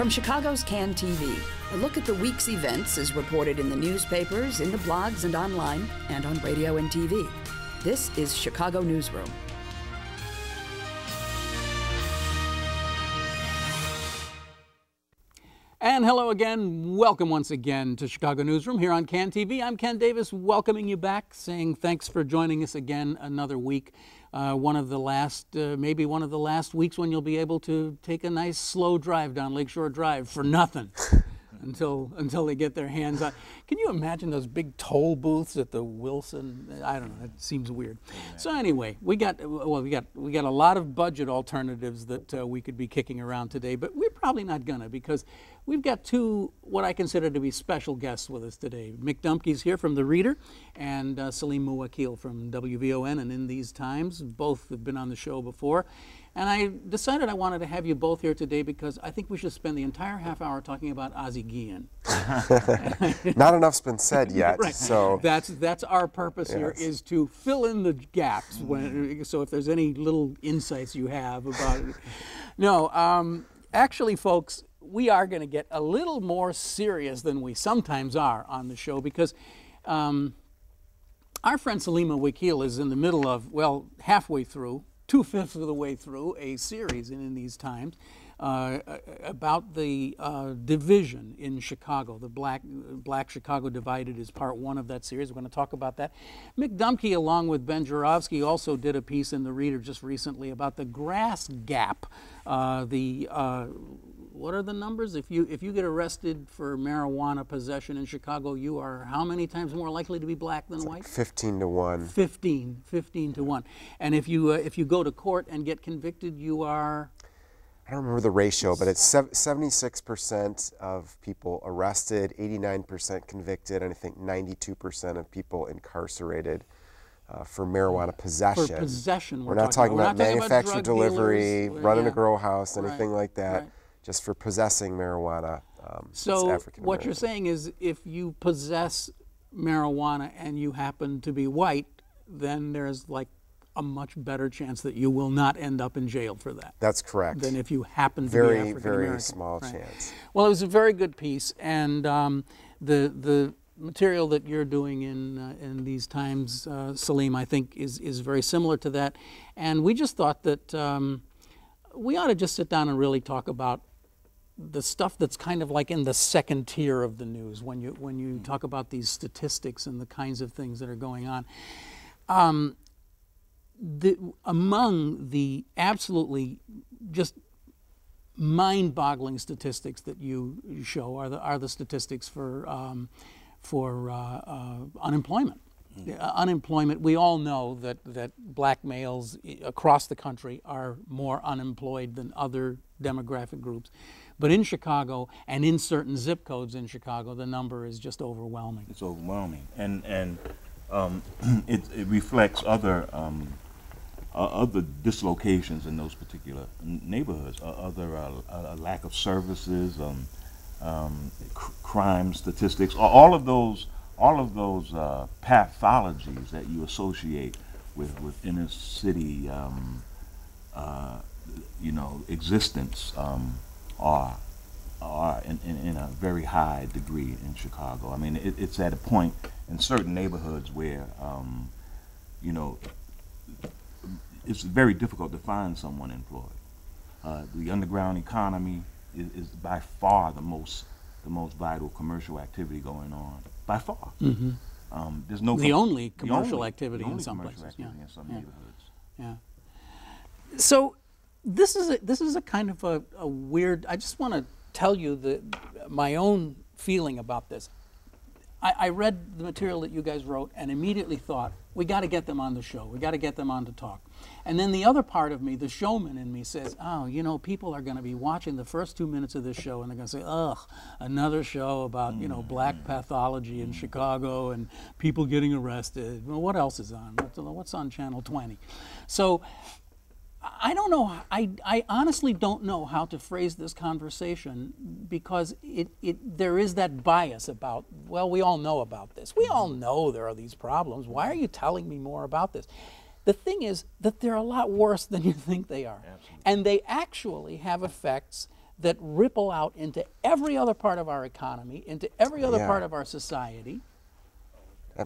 From Chicago's Can TV, a look at the week's events is reported in the newspapers, in the blogs and online, and on radio and TV. This is Chicago Newsroom. And hello again. Welcome once again to Chicago Newsroom here on Can TV. I'm Ken Davis, welcoming you back, saying thanks for joining us again another week. One of the last, maybe one of the last weeks when you'll be able to take a nice slow drive down Lakeshore Drive for nothing until they get their hands on. Can you imagine those big toll booths at the Wilson? I don't know. It seems weird. So anyway, we got a lot of budget alternatives that we could be kicking around today, but we're probably not gonna, because we've got two what I consider to be special guests with us today. Mick Dumke's here from the Reader, and Salim Muwakkil from WVON and In These Times. Both have been on the show before. And I decided I wanted to have you both here today because I think we should spend the entire half hour talking about Ozzie Guillen. Not enough's been said yet. Right. So that's our purpose here, is to fill in the gaps. So if there's any little insights you have about it. No, actually, folks, we are going to get a little more serious than we sometimes are on the show, because our friend Salim Muwakkil is in the middle of, well, halfway through, 2/5 of the way through a series in These Times about the division in Chicago. The Black Chicago Divided is part one of that series. We're going to talk about that. Mick Dumke, along with Ben Joravsky, also did a piece in the Reader just recently about the grass gap. What are the numbers? If you get arrested for marijuana possession in Chicago, you are how many times more likely to be black than white? 15 to 1. 15 to 1. And if you go to court and get convicted, you are, I don't remember the ratio, but it's 76% of people arrested, 89% convicted, and I think 92% of people incarcerated for marijuana possession. For possession, we're not talking about manufactured delivery, dealers, running a grow house, anything like that. Right. Just for possessing marijuana. So what you're saying is, if you possess marijuana and you happen to be white, then there's like a much better chance that you will not end up in jail for that. That's correct. Than if you happen to be African American. Very small chance. Well, it was a very good piece, and the material that you're doing in These Times, Salim, I think is very similar to that. And we just thought that we ought to just sit down and really talk about the stuff that's kind of like in the second tier of the news when you talk about these statistics and the kinds of things that are going on. Among the absolutely just mind-boggling statistics that you show are the statistics for unemployment. Unemployment, we all know that black males across the country are more unemployed than other demographic groups. But in Chicago and in certain zip codes in Chicago, the number is just overwhelming. It's overwhelming, and it reflects other dislocations in those particular neighborhoods, a lack of services, crime statistics, all of those pathologies that you associate with inner city, existence are in a very high degree in Chicago. I mean, it's at a point in certain neighborhoods where, it's very difficult to find someone employed. The underground economy is by far the most vital commercial activity going on, by far. Mm-hmm. There's no the only commercial activity in some places. In some neighborhoods. Yeah. So this is a kind of a weird. I just want to tell you my own feeling about this. I read the material that you guys wrote and immediately thought, we got to get them on the show. We got to get them on to talk. And then the other part of me, the showman in me, says, oh, people are going to be watching the first 2 minutes of this show and they're going to say, ugh, another show about, black pathology in Chicago and people getting arrested. Well, what else is on? What's on Channel 20? So I don't know. I honestly don't know how to phrase this conversation, because there is that bias about, well, we all know about this. We all know there are these problems. Why are you telling me more about this? The thing is that they're a lot worse than you think they are. Absolutely. And they actually have effects that ripple out into every other part of our economy, into every other part of our society.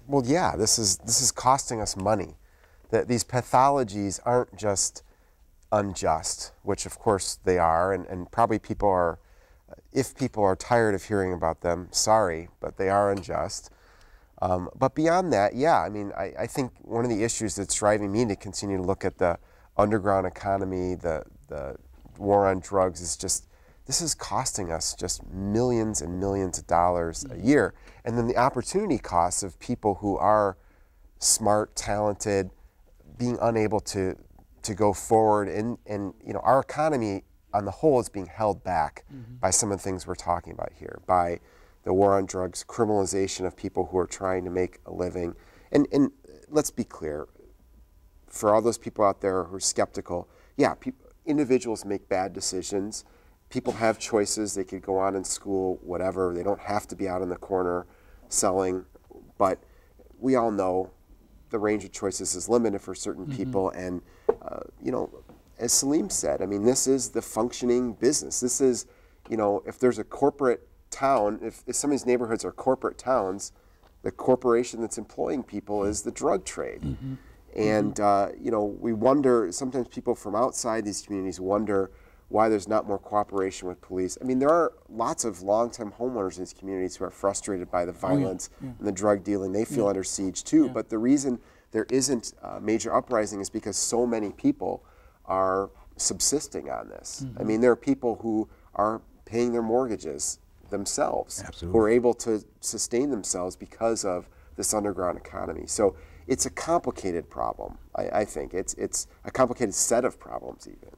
Well, yeah, this is costing us money. These pathologies aren't just unjust, which of course they are, and probably people are, if people are tired of hearing about them, sorry, but they are unjust. But beyond that, yeah, I mean, I think one of the issues that's driving me to continue to look at the underground economy, the war on drugs, is just, this is costing us just millions and millions of dollars a year. And then the opportunity costs of people who are smart, talented, being unable to go forward. And you know, our economy on the whole is being held back by some of the things we're talking about here, by the war on drugs, criminalization of people who are trying to make a living. And let's be clear, for all those people out there who are skeptical, yeah, individuals make bad decisions. People have choices. They could go on in school, whatever. They don't have to be out in the corner selling. But we all know the range of choices is limited for certain people. And, you know, as Salim said, I mean, this is the functioning business. This is, you know, if there's a corporate town, if some of these neighborhoods are corporate towns, the corporation that's employing people is the drug trade. And, you know, we wonder, sometimes people from outside these communities wonder why there's not more cooperation with police. I mean, there are lots of long-time homeowners in these communities who are frustrated by the violence and the drug dealing. They feel under siege too. But the reason there isn't a major uprising is because so many people are subsisting on this. I mean, there are people who are paying their mortgages themselves, who are able to sustain themselves because of this underground economy. So it's a complicated problem, I think. It's a complicated set of problems even.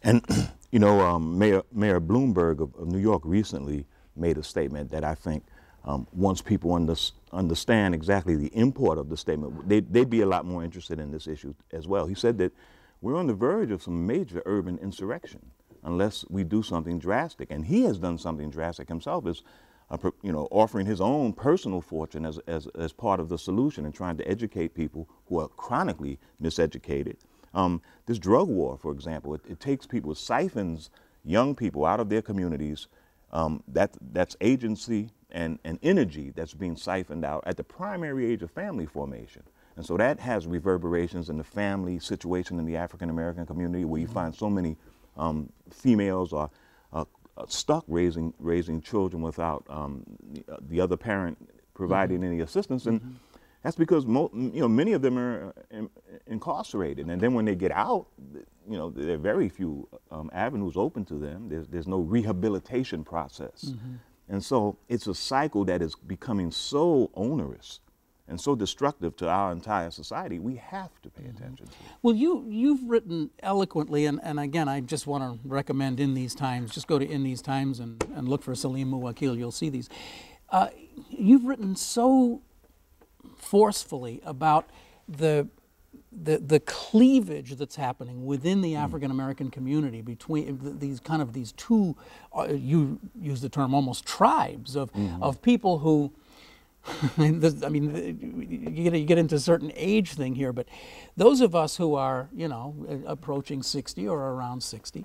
And, you know, Mayor Bloomberg of New York recently made a statement that I think once people understand exactly the import of the statement, they'd be a lot more interested in this issue as well. He said that we're on the verge of some major urban insurrection unless we do something drastic. And he has done something drastic himself, is you know, offering his own personal fortune as part of the solution and trying to educate people who are chronically miseducated. This drug war, for example, it takes people, it siphons young people out of their communities. That's agency and energy that's being siphoned out at the primary age of family formation. And so that has reverberations in the family situation in the African American community, where you find so many females are stuck raising children without the other parent providing any assistance. And that's because many of them are incarcerated, and then when they get out, you know, there are very few avenues open to them. There's no rehabilitation process, and so it's a cycle that is becoming so onerous and so destructive to our entire society. We have to pay attention to it. Well, you've written eloquently, and again, I just want to recommend In These Times. Just go to In These Times and look for Salim Muwakkil. You'll see these. You've written so forcefully about the cleavage that's happening within the African American community between these two, you use the term almost tribes of people who, I mean, you get into a certain age thing here, but those of us who are, you know, approaching 60 or around 60,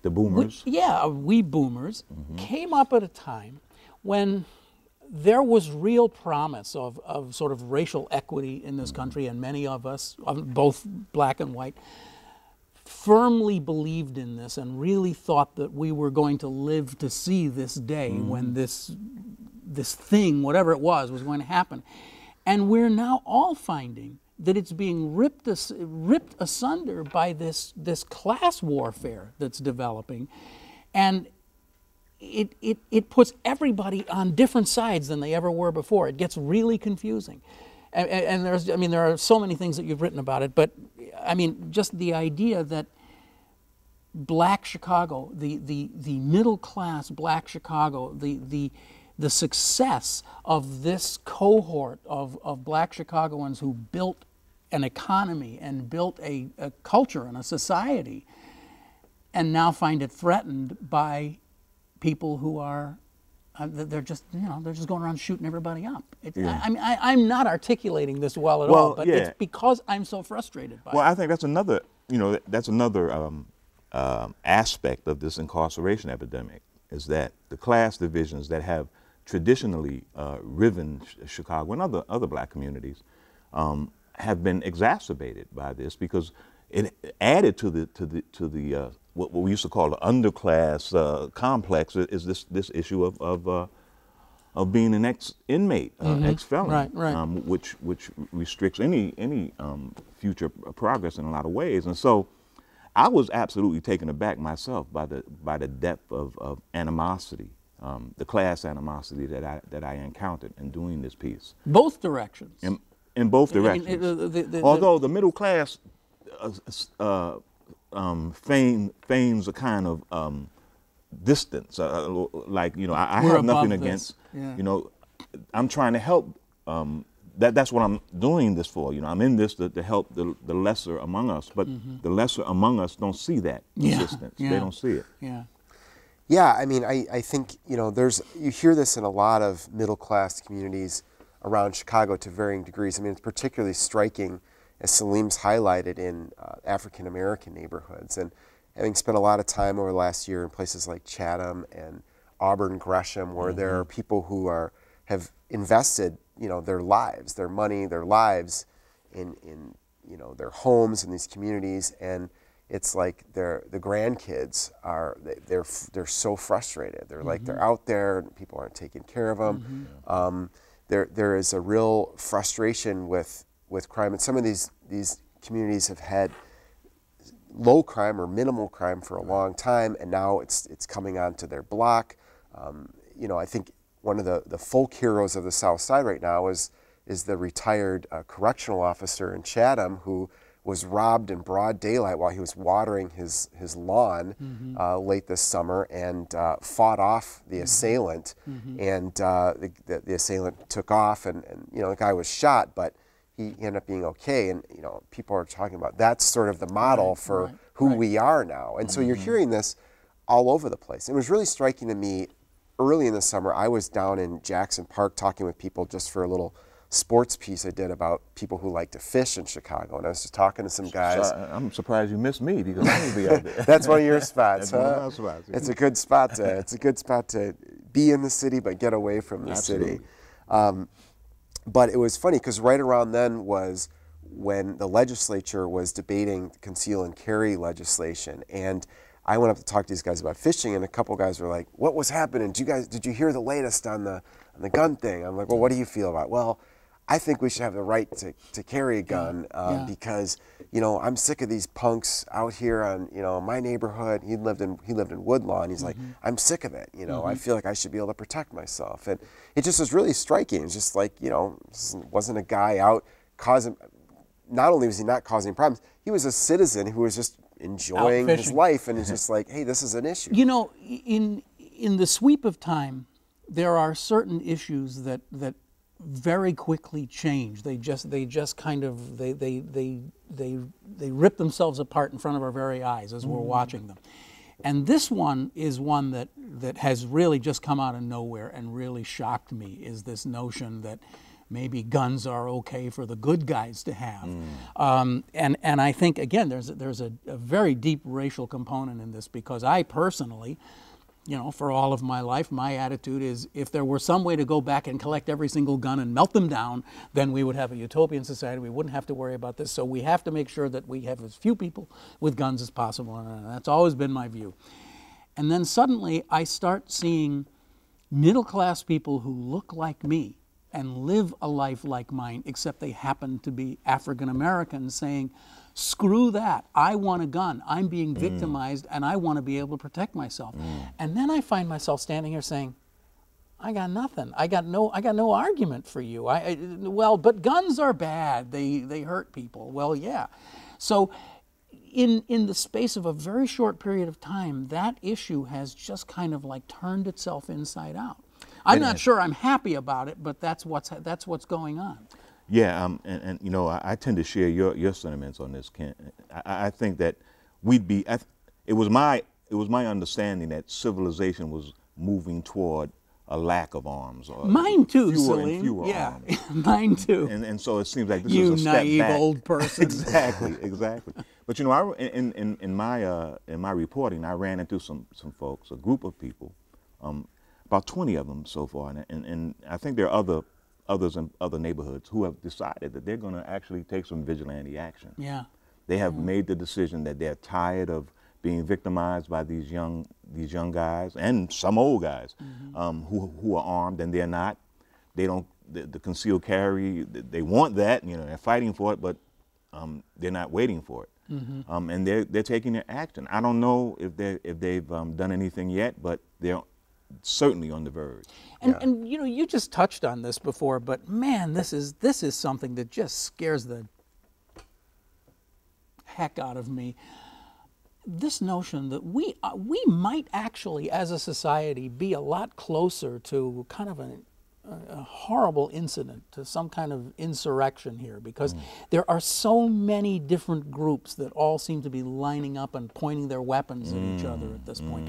the boomers, we boomers came up at a time when there was real promise of sort of racial equity in this country, and many of us, both black and white, firmly believed in this and really thought that we were going to live to see this day when this thing, whatever it was going to happen. And we're now all finding that it's being ripped asunder by this class warfare that's developing. And it puts everybody on different sides than they ever were before. It gets really confusing. And there are so many things that you've written about it, but I mean, just the idea that Black Chicago, the middle class Black Chicago, the success of this cohort of Black Chicagoans who built an economy and built a culture and a society, and now find it threatened by people who are they're just going around shooting everybody up. I'm not articulating this well at all, but it's because I'm so frustrated by it. Well, I think that's another aspect of this incarceration epidemic is that the class divisions that have traditionally riven Chicago and other black communities have been exacerbated by this, because it added to the what we used to call the underclass complex is this issue of being an ex-inmate, ex-felon, right. Which restricts any future progress in a lot of ways. And so I was absolutely taken aback myself by the depth of animosity, the class animosity that I encountered in doing this piece. Both directions. In both directions. Although the middle class feigns a kind of distance, like, you know, I have nothing against, you know, I'm trying to help. That's what I'm doing this for. You know, I'm in this to help the lesser among us, but the lesser among us don't see that resistance. They don't see it. Yeah, I mean, I think, you know, you hear this in a lot of middle class communities around Chicago to varying degrees. I mean, it's particularly striking, as Salim's highlighted, in African American neighborhoods. And having spent a lot of time over the last year in places like Chatham and Auburn, Gresham, where there are people who have invested, you know, their lives, their money, their lives in you know, their homes in these communities, and it's like the grandkids they're so frustrated. They're like, they're out there and people aren't taking care of them. There is a real frustration with crime, and some of these communities have had low crime or minimal crime for a long time, and now it's coming onto their block. You know, I think one of the folk heroes of the South Side right now is the retired correctional officer in Chatham, who was robbed in broad daylight while he was watering his lawn late this summer, and fought off the assailant, and the assailant took off, and you know, the guy was shot, but he ended up being okay. And you know, people are talking about that's sort of the model for who we are now. And so you're hearing this all over the place. It was really striking to me early in the summer. I was down in Jackson Park talking with people just for a little sports piece I did about people who like to fish in Chicago, and I was just talking to some guys. So I'm surprised you missed me, because I would be out there. That's one of your spots, That's huh? one of my spots, yeah. It's a good spot to. It's a good spot to be in the city but get away from the city. But it was funny because right around then was when the legislature was debating conceal and carry legislation, and I went up to talk to these guys about fishing, and a couple guys were like, "What was happening? Did you hear the latest on the gun thing?" I'm like, "Well, what do you feel about it?" "Well, I think we should have the right to carry a gun because, you know, I'm sick of these punks out here on, you know, my neighborhood." He lived in Woodlawn. He's like, "I'm sick of it. You know, I feel like I should be able to protect myself." And it just was really striking. It's just like, you know, this wasn't a guy out causing. Not only was he not causing problems, he was a citizen who was just enjoying his life, and it's just like, hey, this is an issue. You know, in the sweep of time, there are certain issues that very quickly change. They just kind of they rip themselves apart in front of our very eyes as we're watching them. And this one is one that has really just come out of nowhere and really shocked me, is this notion that maybe guns are okay for the good guys to have. And I think, again, there's a very deep racial component in this, because I personally, you know, for all of my life, my attitude is, if there were some way to go back and collect every single gun and melt them down, then we would have a utopian society. We wouldn't have to worry about this. So we have to make sure that we have as few people with guns as possible, and that's always been my view. And then suddenly I start seeing middle-class people who look like me and live a life like mine, except they happen to be African Americans, saying, screw that, I want a gun, I'm being victimized, and I want to be able to protect myself. And then I find myself standing here saying, I got nothing. I got no argument for you. Well, but guns are bad. They hurt people. Well, yeah. So in the space of a very short period of time, that issue has just kind of like turned itself inside out. I'm not sure I'm happy about it, but that's what's going on. Yeah, and you know, I tend to share your sentiments on this, Ken. I think that it was my understanding that civilization was moving toward a lack of arms. Or mine too, fewer Salim. and fewer yeah, arms. Mine too. And so it seems like this You is a step naive back. old person. Exactly, exactly. But you know, in my reporting, I ran into some folks, a group of people, about 20 of them so far, and I think there are others in other neighborhoods who have decided that they're going to actually take some vigilante action. Yeah. They have made the decision that they're tired of being victimized by these young guys and some old guys who are armed and they're not. They don't the concealed carry. They want that, you know, they're fighting for it, but they're not waiting for it. And they're taking their action. I don't know if they've done anything yet, but they're certainly on the verge. And you know, you just touched on this before, but man, this is something that just scares the heck out of me. This notion that we might actually, as a society, be a lot closer to kind of a horrible incident, to some kind of insurrection here, because there are so many different groups that all seem to be lining up and pointing their weapons at each other at this point.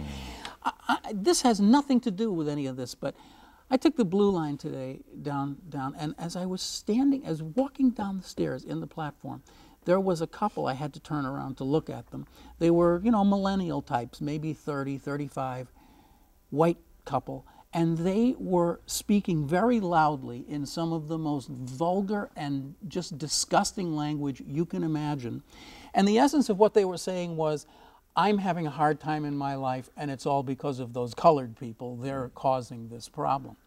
This has nothing to do with any of this, but I took the Blue Line today down, and as I was walking down the stairs in the platform, there was a couple. I had to turn around to look at them. They were, you know, millennial types, maybe 30, 35, white couple, and they were speaking very loudly in some of the most vulgar and just disgusting language you can imagine. And the essence of what they were saying was, I'm having a hard time in my life, and it's all because of those colored people. They're causing this problem.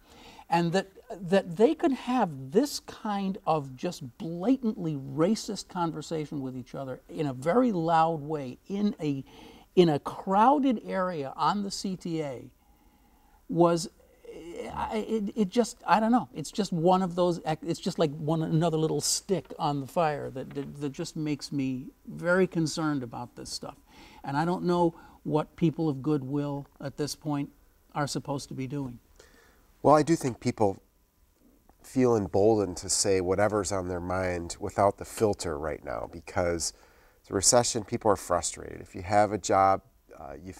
And that they could have this kind of just blatantly racist conversation with each other in a very loud way in a crowded area on the CTA was, I don't know, it's just one of those, it's just like another little stick on the fire that just makes me very concerned about this stuff. And I don't know what people of goodwill at this point are supposed to be doing. Well, I do think people feel emboldened to say whatever's on their mind without the filter right now, because the recession, people are frustrated. If you have a job, you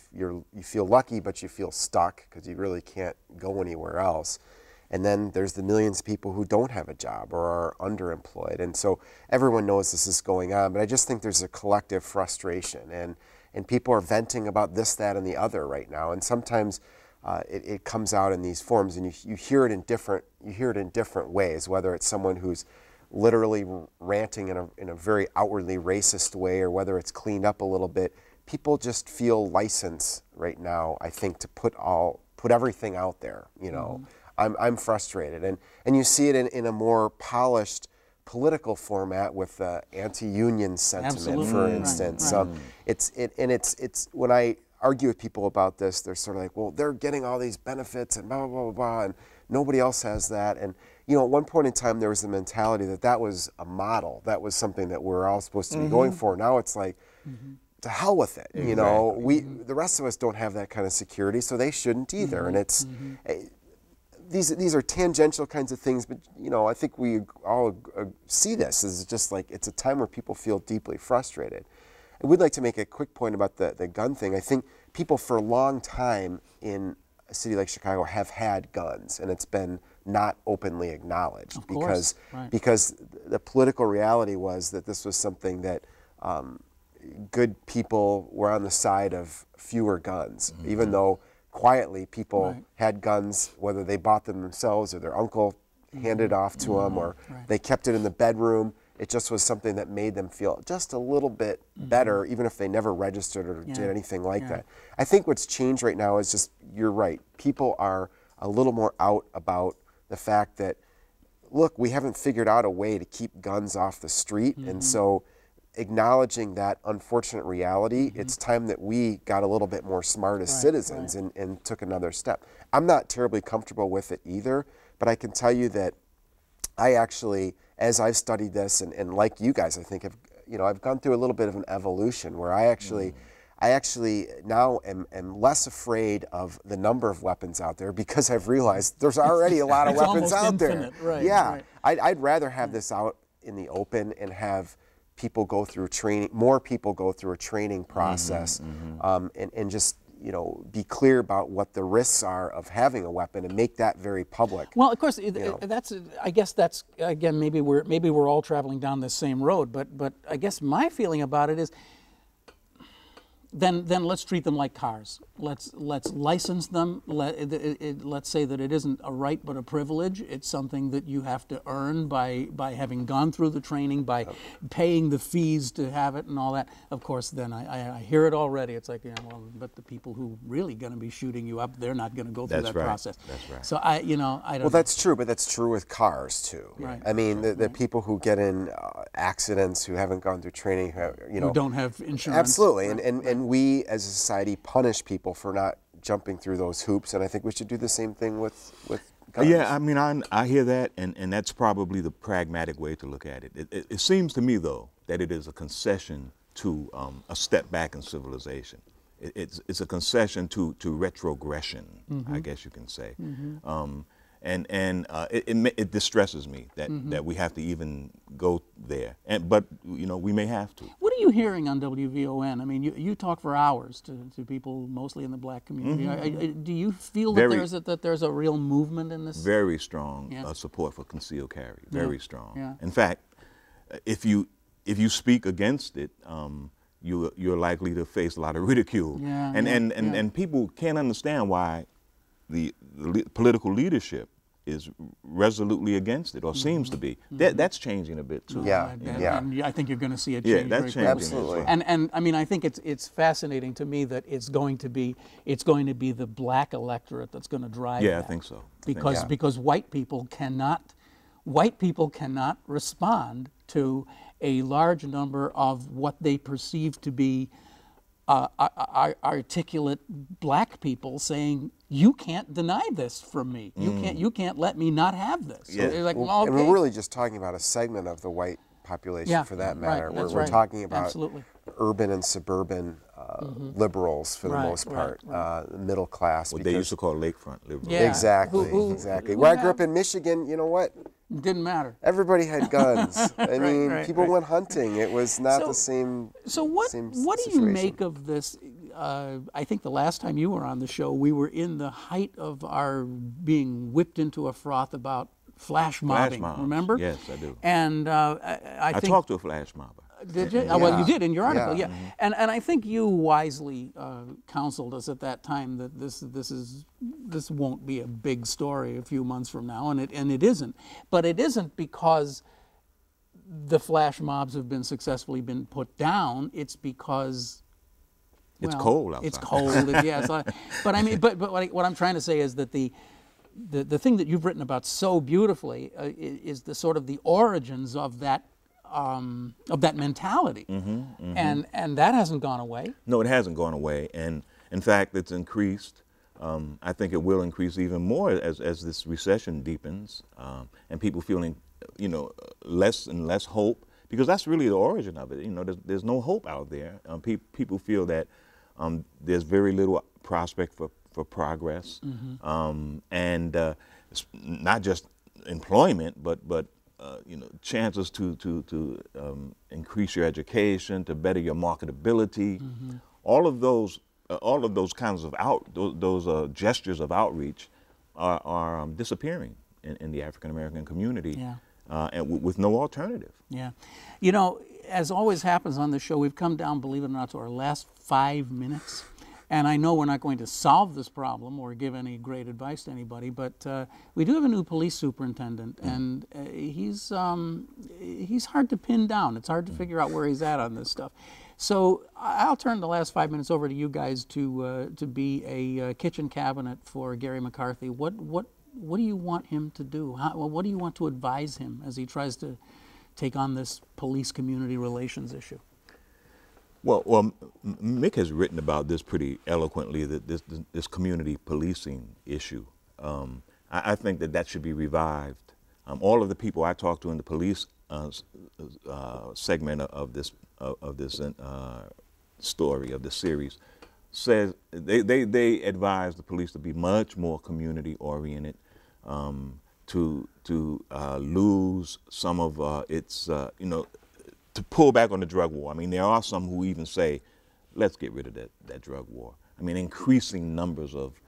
feel lucky, but you feel stuck because you really can't go anywhere else. And then there's the millions of people who don't have a job or are underemployed. And so everyone knows this is going on, but I just think there's a collective frustration. And people are venting about this, that, and the other right now. And sometimes it comes out in these forms, and you hear it in different ways, whether it's someone who's literally ranting in a very outwardly racist way, or whether it's cleaned up a little bit. People just feel license right now, I think, to put everything out there. You know, I'm frustrated, and you see it in a more polished political format with anti-union sentiment, for instance. Right. It's when I argue with people about this, they're sort of like, well, they're getting all these benefits and blah, blah, blah, blah, and nobody else has that. And, you know, at one point in time, there was the mentality that was a model. That was something that we're all supposed to be going for. Now it's like, to hell with it. Exactly. You know, the rest of us don't have that kind of security, so they shouldn't either. And it's, these are tangential kinds of things, but, you know, I think we all see this as just like, it's a time where people feel deeply frustrated. And we'd like to make a quick point about the gun thing. I think people for a long time in a city like Chicago have had guns, and it's been not openly acknowledged because the political reality was that this was something that good people were on the side of fewer guns, even though quietly people had guns, whether they bought them themselves or their uncle handed off to them, or they kept it in the bedroom. It just was something that made them feel just a little bit better, even if they never registered or did anything like that. I think what's changed right now is just, you're right, people are a little more out about the fact that, look, we haven't figured out a way to keep guns off the street, and so acknowledging that unfortunate reality, it's time that we got a little bit more smart as citizens and took another step. I'm not terribly comfortable with it either, but I can tell you that I actually, as I've studied this, and like you guys, I think, I've gone through a little bit of an evolution where I actually now am less afraid of the number of weapons out there, because I've realized there's already a lot of weapons out there. I'd rather have this out in the open and have people go through training, more people go through a training process, and just, be clear about what the risks are of having a weapon and make that very public. Well, of course, I guess that's again maybe we're all traveling down the same road, but I guess my feeling about it is then let's treat them like cars. Let's license them. Let's say that it isn't a right but a privilege. It's something that you have to earn by having gone through the training, by paying the fees to have it and all that. Of course, then I hear it already. It's like, but the people who really going to be shooting you up, they're not going to go through that process. That's right. So I don't. Well, that's true, but that's true with cars too. Right. I mean, the people who get in accidents who haven't gone through training, who don't have insurance. Absolutely, and we as a society punish people for not jumping through those hoops, and I think we should do the same thing with guns. Yeah, I mean, I hear that, and that's probably the pragmatic way to look at it. It seems to me, though, that it is a concession to a step back in civilization. It's a concession to retrogression, I guess you can say. It distresses me that we have to even go there. But we may have to. What are you hearing on WVON? I mean, you talk for hours to people mostly in the black community. Do you feel that there's a real movement in this? Very strong support for concealed carry. Very strong. Yeah. In fact, if you speak against it, you're likely to face a lot of ridicule. And people can't understand why the political leadership is resolutely against it, or seems to be. That's changing a bit too. And I think you're going to see it change. Yeah, that's changing. Absolutely. And I mean, I think it's fascinating to me that it's going to be the black electorate that's going to drive. Yeah, that. I think so. Because white people cannot respond to a large number of what they perceive to be articulate black people saying, you can't deny this from me. You can't let me not have this. So they're like, well, okay. And we're really just talking about a segment of the white population for that matter. Right, We're talking about Absolutely. urban and suburban liberals for the most part, middle class. What they used to call lakefront liberals. Yeah. Exactly, exactly. Where I grew up in Michigan, you know what? Didn't matter. Everybody had guns. I mean, people went hunting. It was not the same. So what do you make of this? I think the last time you were on the show, we were in the height of our being whipped into a froth about flash mobbing. Remember? Yes, I do. And I think talked to a flash mobber. Did you? Yeah. Well, you did in your article, Yeah. And I think you wisely counseled us at that time that this won't be a big story a few months from now, and it isn't. But it isn't because the flash mobs have been successfully put down. It's because it's cold outside. It's cold. But I mean, but what I'm trying to say is that the thing that you've written about so beautifully is the sort of the origins of that mentality, and that hasn't gone away. No, it hasn't gone away, and in fact, it's increased. I think it will increase even more as this recession deepens, and people feeling, less and less hope, because that's really the origin of it. There's no hope out there. People feel that there's very little prospect for progress, and not just employment, but chances to increase your education, to better your marketability. All of those kinds of gestures of outreach are disappearing in the African American community, and with no alternative. Yeah, as always happens on this show, we've come down, believe it or not, to our last 5 minutes. And I know we're not going to solve this problem or give any great advice to anybody, but we do have a new police superintendent, and he's hard to pin down. It's hard to figure out where he's at on this stuff. So I'll turn the last 5 minutes over to you guys to be a kitchen cabinet for Gary McCarthy. What do you want him to do? What do you want to advise him as he tries to take on this police-community relations issue? Well, Mick has written about this pretty eloquently, that this community policing issue. I think that should be revived. All of the people I talked to in the police segment of this story, of this series, says they advise the police to be much more community oriented, to lose some of its to pull back on the drug war. I mean, there are some who even say let's get rid of that drug war. I mean, increasing numbers of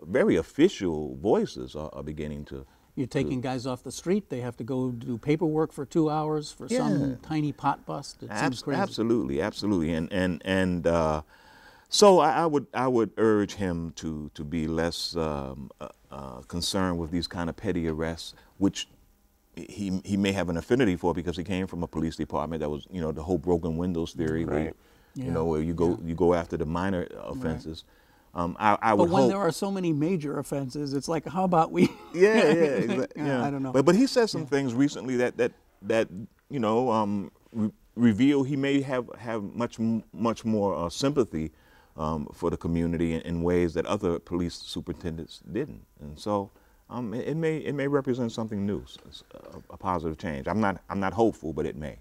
very official voices are beginning to. You're taking guys off the street. They have to go do paperwork for 2 hours for some tiny pot bust. It seems crazy. Absolutely, absolutely. So I would urge him to be less concerned with these kind of petty arrests, which he may have an affinity for because he came from a police department that was, the whole broken windows theory, where where you go after the minor offenses. I would but when hope, there are so many major offenses, it's like, how about we? Yeah. I don't know. But he said some things recently that reveal he may have much more sympathy for the community in ways that other police superintendents didn't, and so it may represent something new, a positive change. I'm not hopeful, but it may.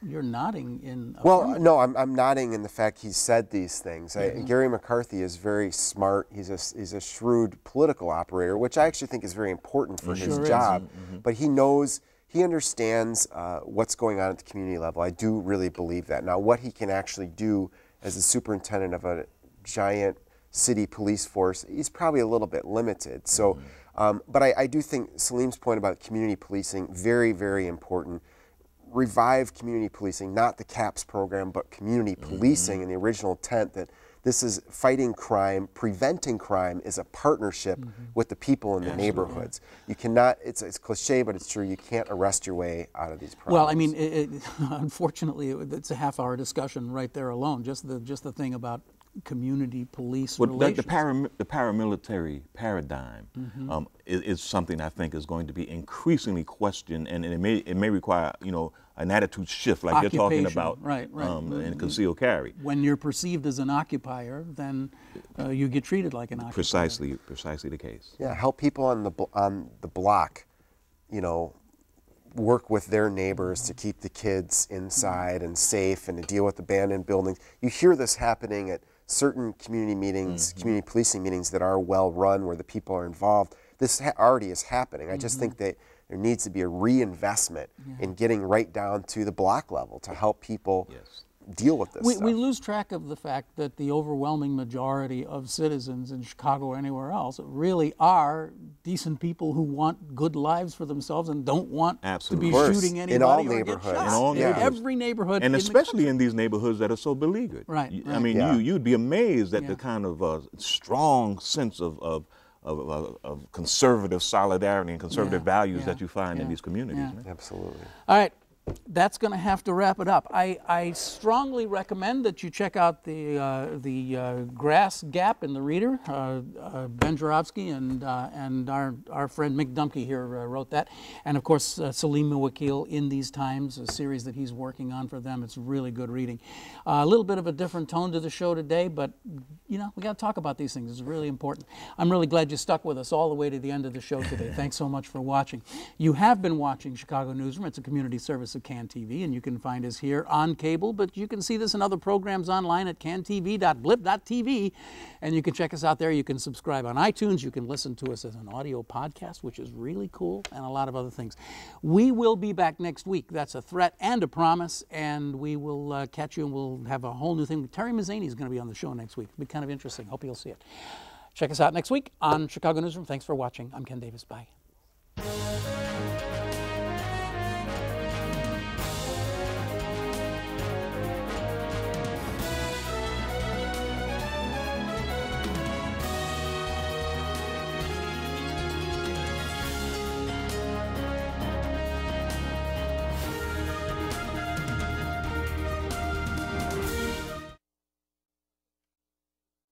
You're nodding in. Well, no, I'm nodding in the fact he said these things. Gary McCarthy is very smart. He's a shrewd political operator, which I actually think is very important for his job. But he understands what's going on at the community level. I do really believe that. Now, what he can actually do as the superintendent of a giant city police force, he's probably a little bit limited. So, but I do think Salim's point about community policing, very, very important. Revive community policing, not the CAPS program, but community policing in the original intent that this is fighting crime, preventing crime is a partnership with the people in the neighborhoods. You cannot, it's cliche, but it's true, you can't arrest your way out of these problems. Well, I mean, unfortunately, it's a half-hour discussion right there alone, just the thing about community police relations. The paramilitary paradigm is something I think is going to be increasingly questioned, and it may require an attitude shift, like you're talking about, in concealed carry. When you're perceived as an occupier, then you get treated like an occupier. Precisely the case. Yeah, help people on the block, work with their neighbors to keep the kids inside and safe and to deal with abandoned buildings. You hear this happening at certain community meetings, community policing meetings that are well run where the people are involved. This already is happening. I just think that there needs to be a reinvestment in getting right down to the block level to help people deal with this stuff. We lose track of the fact that the overwhelming majority of citizens in Chicago or anywhere else really are decent people who want good lives for themselves and don't want to be shooting anybody in all or neighborhoods. get shot. In all neighborhoods. Every neighborhood, and especially in these neighborhoods that are so beleaguered. Right. I mean, you'd be amazed at the kind of strong sense of conservative solidarity and conservative values that you find in these communities. Absolutely. All right. That's going to have to wrap it up. I strongly recommend that you check out the Grass Gap in the Reader. Ben Jarofsky and our friend Mick Dumke here wrote that. And of course, Salim Muwakkil, In These Times, a series that he's working on for them. It's really good reading. A little bit of a different tone to the show today, but we got to talk about these things. It's really important. I'm really glad you stuck with us all the way to the end of the show today. Thanks so much for watching. You have been watching Chicago Newsroom. It's a community service of CAN TV, and you can find us here on cable, but you can see this and other programs online at cantv.blip.tv, and you can check us out there. You can subscribe on iTunes. You can listen to us as an audio podcast, which is really cool, and a lot of other things. We will be back next week. That's a threat and a promise, and we will catch you, and we'll have a whole new thing. Terry Mazzani is going to be on the show next week. It'll be kind of interesting. Hope you'll see it. Check us out next week on Chicago Newsroom. Thanks for watching. I'm Ken Davis. Bye.